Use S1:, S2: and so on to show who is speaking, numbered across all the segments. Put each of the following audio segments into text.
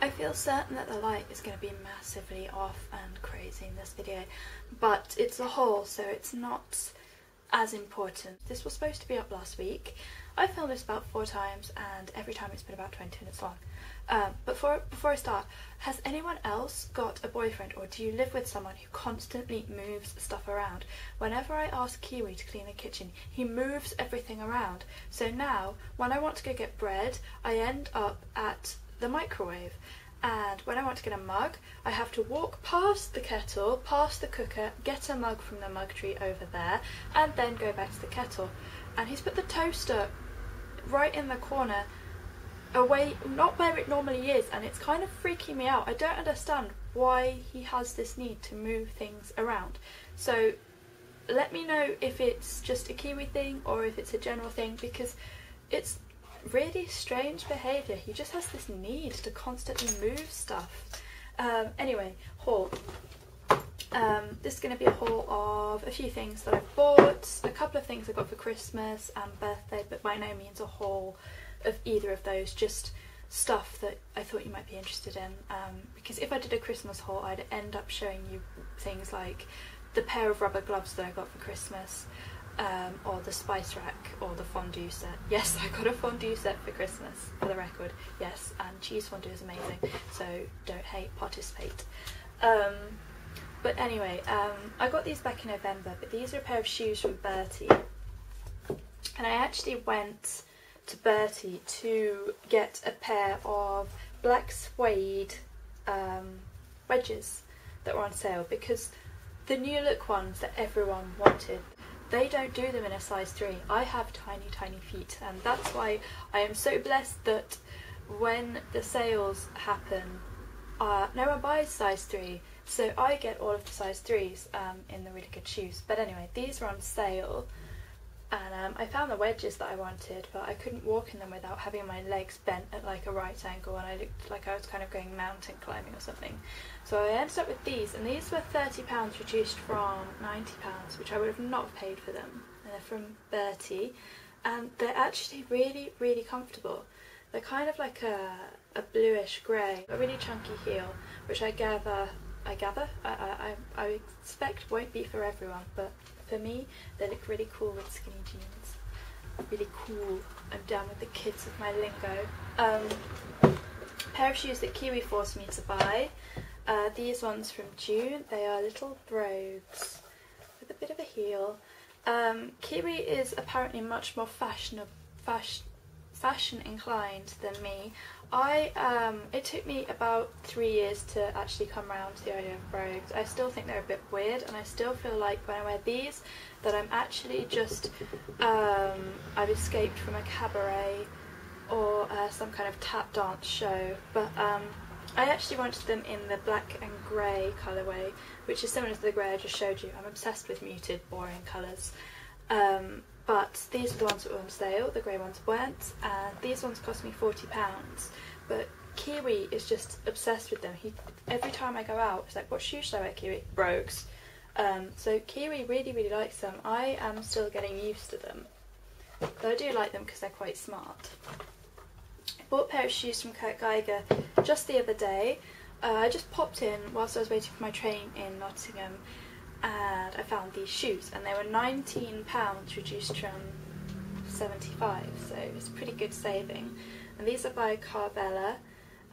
S1: I feel certain that the light is going to be massively off and crazy in this video, but it's a haul, so it's not as important. This was supposed to be up last week. I filmed this about 4 times and every time it's been about 20 minutes long. But before I start, has anyone else got a boyfriend, or do you live with someone who constantly moves stuff around? Whenever I ask Kiwi to clean the kitchen, he moves everything around. So now, when I want to go get bread, I end up at the microwave. And when I want to get a mug, I have to walk past the kettle, past the cooker, get a mug from the mug tree over there, and then go back to the kettle. And he's put the toaster right in the corner, away, not where it normally is, and it's kind of freaking me out. I don't understand why he has this need to move things around. So let me know if it's just a Kiwi thing or if it's a general thing, because it's really strange behaviour. He just has this need to constantly move stuff. Anyway, haul. This is going to be a haul of a few things that I've bought, a couple of things I got for Christmas and birthday, but by no means a haul of either of those, just stuff that I thought you might be interested in, because if I did a Christmas haul I'd end up showing you things like the pair of rubber gloves that I got for Christmas, or the spice rack, or the fondue set. Yes, I got a fondue set for Christmas, for the record, yes, and cheese fondue is amazing, so don't hate, participate. But anyway, I got these back in November, but these are a pair of shoes from Bertie, and I actually went to Bertie to get a pair of black suede wedges that were on sale, because the new look ones that everyone wanted, they don't do them in a size 3. I have tiny feet, and that's why I am so blessed that when the sales happen, no one buys size 3, so I get all of the size 3s in the really good shoes. But anyway, these were on sale, and I found the wedges that I wanted, but I couldn't walk in them without having my legs bent at like a right angle, and I looked like I was kind of going mountain climbing or something. So I ended up with these, and these were £30 reduced from £90, which I would have not paid for them. And they're from Bertie, and they're actually really comfortable. They're kind of like a bluish grey, a really chunky heel, which I expect won't be for everyone, but for me they look really cool with skinny jeans. Really cool. I'm down with the kids with my lingo. Pair of shoes that Kiwi forced me to buy. These ones from June. They are little Brogues with a bit of a heel. Kiwi is apparently much more fashion inclined than me. It took me about 3 years to actually come around to the idea of Brogues. I still think they're a bit weird, and I still feel like when I wear these that I'm actually just I've escaped from a cabaret or some kind of tap dance show. But I actually wanted them in the black and grey colourway, which is similar to the grey I just showed you. I'm obsessed with muted, boring colours. But these are the ones that were on sale, the grey ones weren't, and these ones cost me £40. But Kiwi is just obsessed with them. Every time I go out, it's like, what shoes should I wear, Kiwi? Brogues. So Kiwi really likes them. I am still getting used to them, but I do like them because they're quite smart. I bought a pair of shoes from Geiger just the other day. I just popped in whilst I was waiting for my train in Nottingham, and I found these shoes, and they were £19 reduced from 75, so it's a pretty good saving. And these are by Carvela,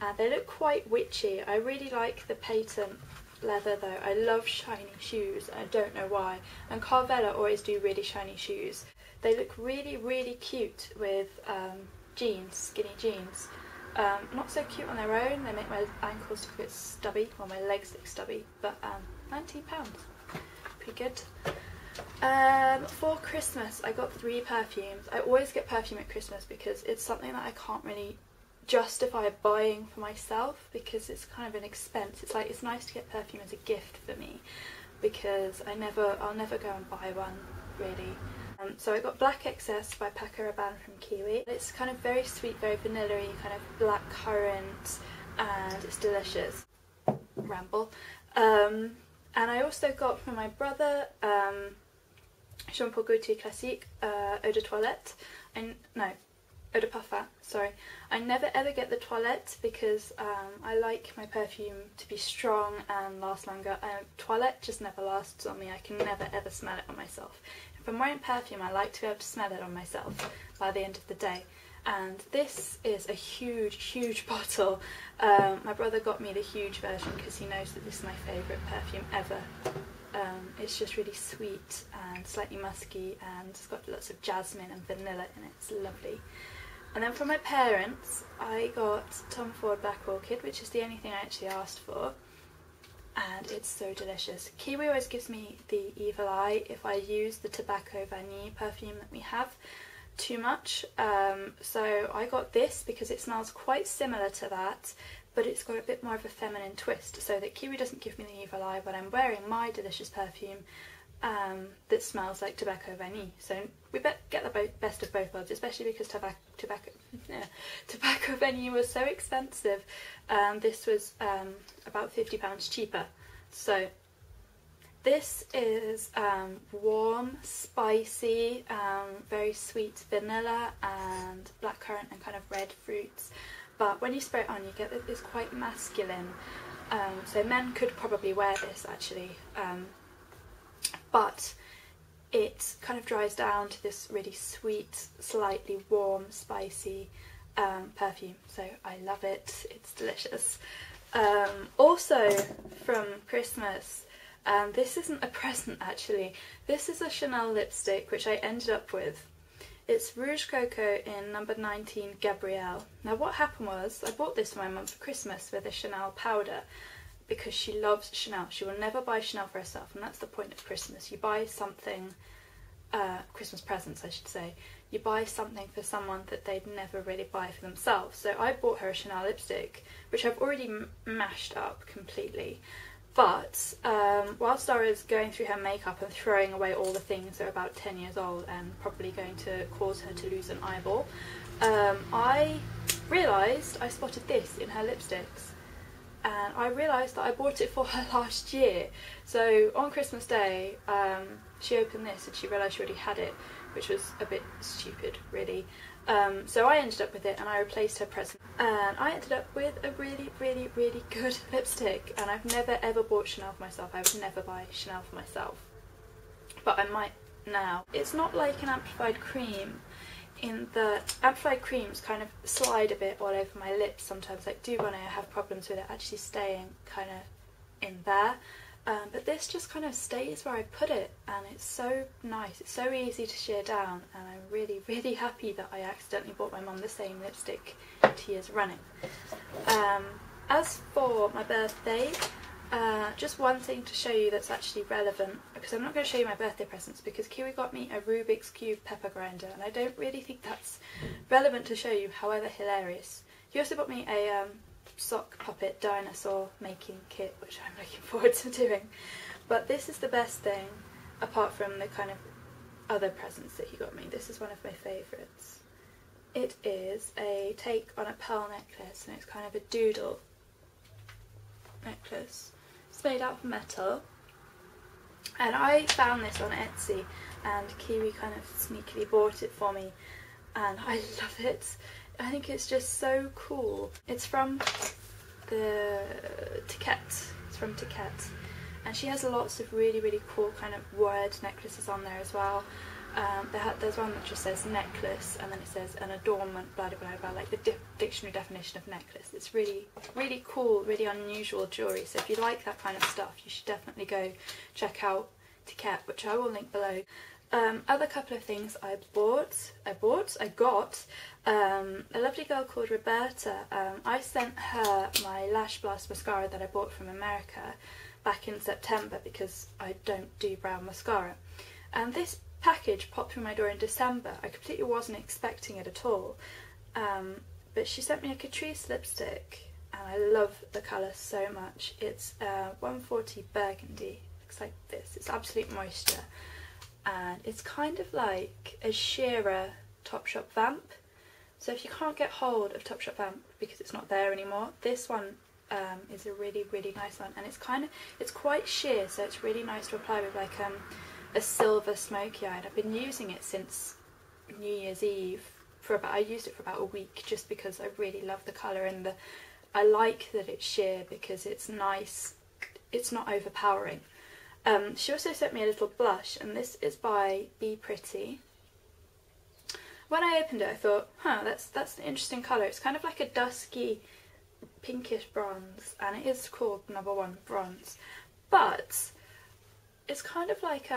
S1: and they look quite witchy. I really like the patent leather though. I love shiny shoes, and I don't know why, and Carvela always do really shiny shoes. They look really cute with jeans, skinny jeans. Not so cute on their own, they make my ankles look a bit stubby, or my legs look stubby, but £19. Pretty good. For Christmas I got 3 perfumes. I always get perfume at Christmas because it's something that I can't really justify buying for myself, because it's kind of an expense. It's like, it's nice to get perfume as a gift for me, because I'll never go and buy one really. So I got Black Excess by Paco Rabanne from Kiwi. It's kind of very sweet, very vanilla-y, kind of black currant, and it's delicious. Ramble. And I also got from my brother Jean Paul Gaultier Classique Eau de Toilette. eau de parfum, sorry. I never ever get the toilette because I like my perfume to be strong and last longer. Toilette just never lasts on me. I can never ever smell it on myself. If I'm wearing perfume, I like to be able to smell it on myself by the end of the day. And this is a huge bottle. My brother got me the huge version because he knows that this is my favourite perfume ever. It's just really sweet and slightly musky, and it's got lots of jasmine and vanilla in it. It's lovely. And then from my parents, I got Tom Ford Black Orchid, which is the only thing I actually asked for. And it's so delicious. Kiwi always gives me the evil eye if I use the Tobacco Vanille perfume that we have too much. So I got this because it smells quite similar to that, but it's got a bit more of a feminine twist, so that Kiwi doesn't give me the evil eye when I'm wearing my delicious perfume that smells like Tobacco Vanille. So we get the best of both worlds, especially because Tobacco Vanille was so expensive. This was about £50 cheaper. So this is warm, spicy, very sweet vanilla and blackcurrant and kind of red fruits. But when you spray it on, you get that it's quite masculine. So men could probably wear this actually, but it kind of dries down to this really sweet, slightly warm, spicy perfume. So I love it. It's delicious. Also from Christmas, this isn't a present actually. This is a Chanel lipstick which I ended up with. It's Rouge Coco in number 19 Gabrielle. Now what happened was, I bought this for my mum for Christmas with a Chanel powder because she loves Chanel. She will never buy Chanel for herself, and that's the point of Christmas. You buy something, Christmas presents I should say, you buy something for someone that they'd never really buy for themselves. So I bought her a Chanel lipstick, which I've already mashed up completely. But whilst I was going through her makeup and throwing away all the things that are about 10 years old and probably going to cause her to lose an eyeball, I realised I spotted this in her lipsticks. And I realised that I bought it for her last year. So on Christmas Day, she opened this and she realised she already had it, which was a bit stupid really. So I ended up with it and I replaced her present. And I ended up with a really good lipstick. And I've never ever bought Chanel for myself. I would never buy Chanel for myself. But I might now. It's not like an amplified cream, in that amplified creams kind of slide a bit all over my lips sometimes. I do when I have problems with it actually staying kind of in there. But this just kind of stays where I put it, and it's so nice. It's so easy to shear down, and I'm really happy that I accidentally bought my mum the same lipstick 2 years running. As for my birthday, just one thing to show you that's actually relevant, because I'm not going to show you my birthday presents because Kiwi got me a Rubik's Cube pepper grinder, and I don't really think that's relevant to show you, however hilarious. He also bought me a sock puppet dinosaur making kit, which I'm looking forward to doing. But this is the best thing, apart from the kind of other presents that he got me. This is one of my favourites. It is a take on a pearl necklace, and it's kind of a doodle necklace. It's made out of metal, and I found this on Etsy, and Kiwi kind of sneakily bought it for me, and I love it. I think it's just so cool. It's from the Tiquette. It's from Tiquette, and she has lots of really cool kind of word necklaces on there as well. There's one that just says necklace, and then it says an adornment, blah blah blah, like the dictionary definition of necklace. It's really cool, really unusual jewellery. So if you like that kind of stuff, you should definitely go check out Tiquette, which I will link below. Other couple of things I got a lovely girl called Roberta. I sent her my Lash Blast mascara that I bought from America back in September because I don't do brown mascara. And this package popped through my door in December. I completely wasn't expecting it at all. But she sent me a Catrice lipstick, and I love the colour so much. It's 140 Burgundy. Looks like this. It's Absolute Moisture. And it's kind of like a sheerer Topshop Vamp. So if you can't get hold of Topshop Vamp because it's not there anymore, this one is a really nice one, and it's quite sheer, so it's really nice to apply with like a silver smoky eye. And I've been using it since New Year's Eve I used it for about a week just because I really love the colour, and I like that it's sheer because it's nice, it's not overpowering. She also sent me a little blush, and this is by Be Pretty. When I opened it I thought, that's an interesting colour. It's kind of like a dusky pinkish bronze, and it is called number 1 bronze, but it's kind of like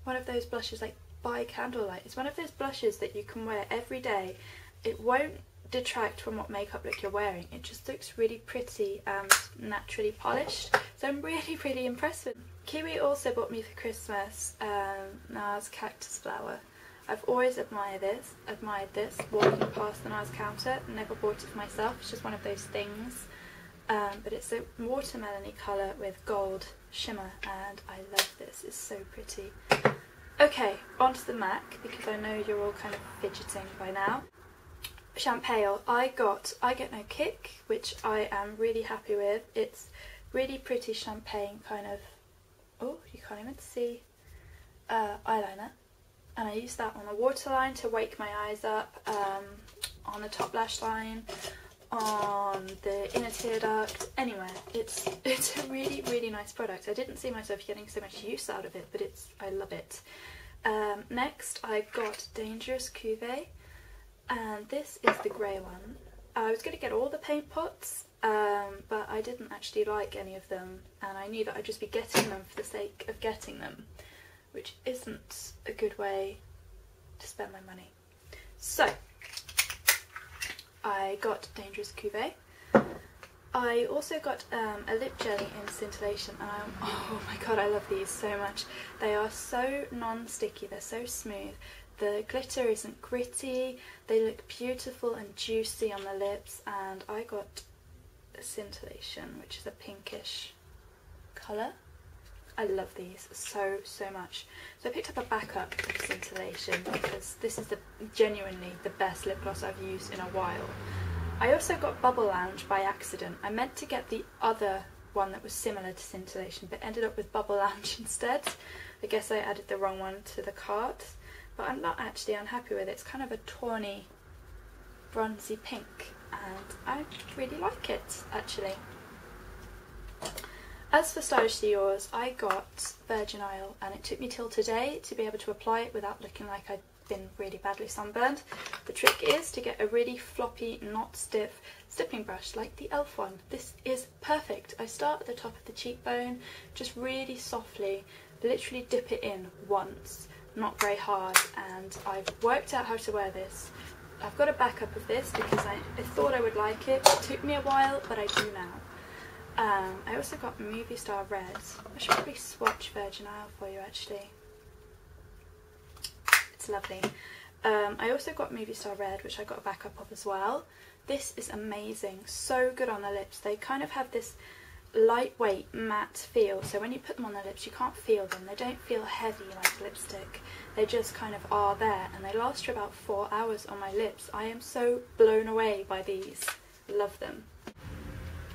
S1: one of those blushes like by candlelight. It's one of those blushes that you can wear every day. It won't detract from what makeup look you're wearing. It just looks really pretty and naturally polished, so I'm really impressed with it. Kiwi also bought me for Christmas NARS Cactus Flower. I've always admired this walking past the NARS counter. Never bought it for myself, it's just one of those things. But it's a watermelon-y colour with gold shimmer, and I love this, it's so pretty. Okay, onto the MAC, because I know you're all kind of fidgeting by now. Champagne, I Get No Kick, which I am really happy with. It's really pretty champagne kind of, oh, you can't even see, eyeliner. And I use that on the waterline to wake my eyes up, on the top lash line, on the inner tear duct, anywhere. It's a really nice product. I didn't see myself getting so much use out of it, but I love it. Next I got Dangerous Cuvée, and this is the grey one. I was going to get all the paint pots, but I didn't actually like any of them, and I knew that I'd just be getting them for the sake of getting them, which isn't a good way to spend my money. So I got Dangerous Cuvée. I also got a lip jelly in Scintillation, and oh my god, I love these so much. They are so non-sticky, they're so smooth. The glitter isn't gritty, they look beautiful and juicy on the lips, and I got Scintillation, which is a pinkish colour. I love these so much. So I picked up a backup of Scintillation because this is genuinely the best lip gloss I've used in a while. I also got Bubble Lounge by accident. I meant to get the other one that was similar to Scintillation, but ended up with Bubble Lounge instead. I guess I added the wrong one to the cart, but I'm not actually unhappy with it. It's kind of a tawny, bronzy pink, and I really like it, actually. As for Stylishly Yours, I got Virgin Oil, and it took me till today to be able to apply it without looking like I'd been really badly sunburned. The trick is to get a really floppy, not stiff stippling brush like the e.l.f. one. This is perfect. I start at the top of the cheekbone, just really softly, literally dip it in once, not very hard, and I've worked out how to wear this. I've got a backup of this because I thought I would like it. It took me a while, but I do now. I also got Movie Star Red. I should probably swatch Virgin Oil for you, actually. It's lovely. I also got Movie Star Red, which I got a backup of as well. This is amazing, so good on the lips. They kind of have this lightweight matte feel, so when you put them on the lips you can't feel them. They don't feel heavy like lipstick, they just kind of are there, and they last for about 4 hours on my lips. I am so blown away by these. Love them.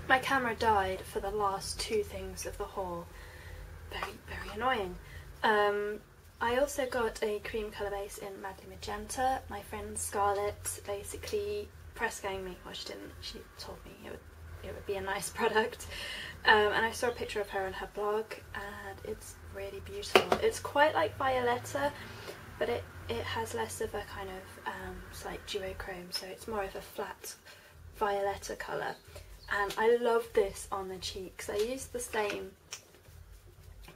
S1: My camera died for the last 2 things of the haul. Very annoying. I also got a cream colour base in Madly Magenta. My friend Scarlett basically press ganged me. Well, she didn't. She told me it would be a nice product. And I saw a picture of her on her blog, and it's really beautiful. It's quite like Violetta, but it has less of a kind of slight duochrome, so it's more of a flat Violetta colour. And I love this on the cheeks. I used the same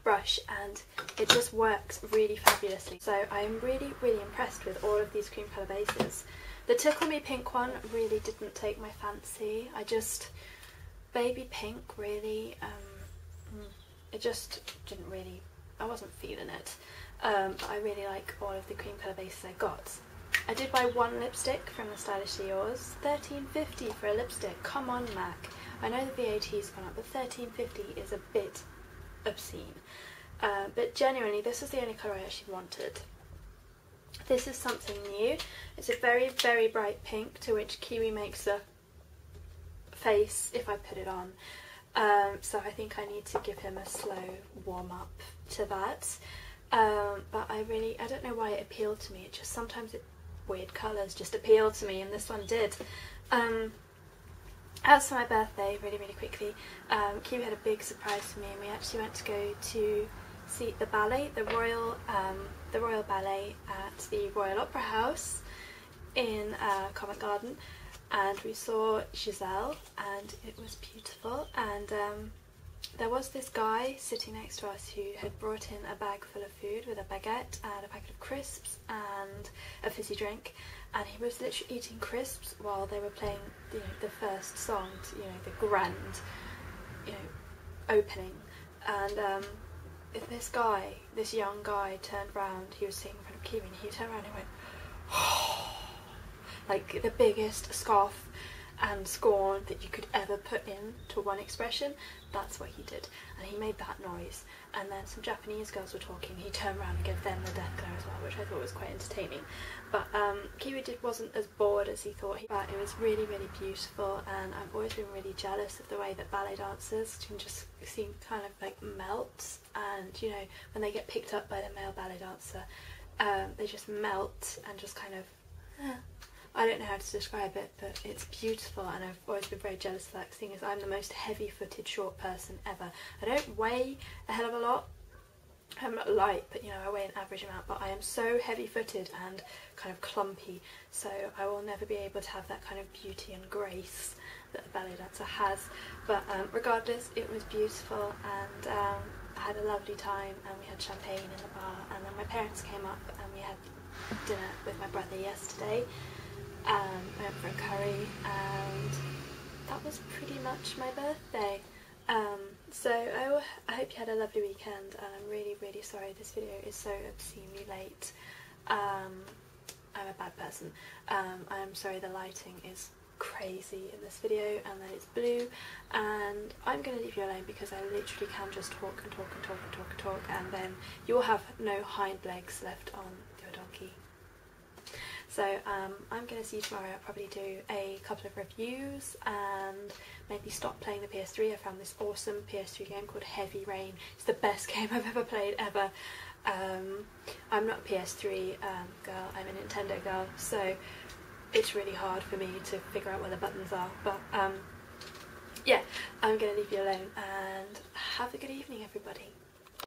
S1: brush and it just works really fabulously. So I'm really impressed with all of these cream colour bases. The Tickle Me Pink one really didn't take my fancy. Baby pink really, it just didn't really, I wasn't feeling it. But I really like all of the cream colour bases I got. I did buy one lipstick from the Stylishly Yours, $13.50 for a lipstick. Come on, MAC. I know the VAT's gone up, but $13.50 is a bit obscene. But genuinely, this is the only colour I actually wanted. This is something new. It's a very bright pink, to which Kiwi makes a face if I put it on. So I think I need to give him a slow warm up to that. But I don't know why it appealed to me. It just sometimes weird colours just appealed to me, and this one did. As for my birthday, really quickly, Kiwi had a big surprise for me, and we actually went to go to see the ballet, the Royal Ballet at the Royal Opera House in Covent Garden, and we saw Giselle, and it was beautiful. And there was this guy sitting next to us who had brought in a bag full of food with a baguette and a packet of crisps and a fizzy drink, and he was literally eating crisps while they were playing, you know, the first song to, you know, the grand, you know, opening. And this guy, this young guy, turned round. He was sitting in front of Kiwi, and he turned around and went, oh, like the biggest scoff and scorn that you could ever put into one expression. That's what he did, and he made that noise. And then some Japanese girls were talking. He turned around and gave them the death glare as well, which I thought was quite entertaining. But Kiwi wasn't as bored as he thought. But it was really beautiful, and I've always been really jealous of the way that ballet dancers can just seem kind of like melt. And you know, when they get picked up by the male ballet dancer, they just melt and just kind of. I don't know how to describe it, but it's beautiful, and I've always been very jealous of that, seeing as I'm the most heavy-footed short person ever. I don't weigh a hell of a lot. I'm not light, but you know, I weigh an average amount, but I am so heavy-footed and kind of clumpy, so I will never be able to have that kind of beauty and grace that a ballet dancer has. But regardless, it was beautiful, and I had a lovely time, and we had champagne in the bar, and then my parents came up and we had dinner with my brother yesterday. I went for a curry, and that was pretty much my birthday. So I hope you had a lovely weekend, and I'm really sorry this video is so obscenely late. I'm a bad person. I'm sorry the lighting is crazy in this video, and that it's blue, and I'm going to leave you alone because I literally can just talk and talk, and then you'll have no hind legs left on your donkey. So I'm going to see you tomorrow. I'll probably do a couple of reviews and maybe stop playing the PS3. I found this awesome PS3 game called Heavy Rain. It's the best game I've ever played ever. I'm not a PS3 girl, I'm a Nintendo girl, so it's really hard for me to figure out where the buttons are. But yeah, I'm going to leave you alone, and have a good evening everybody.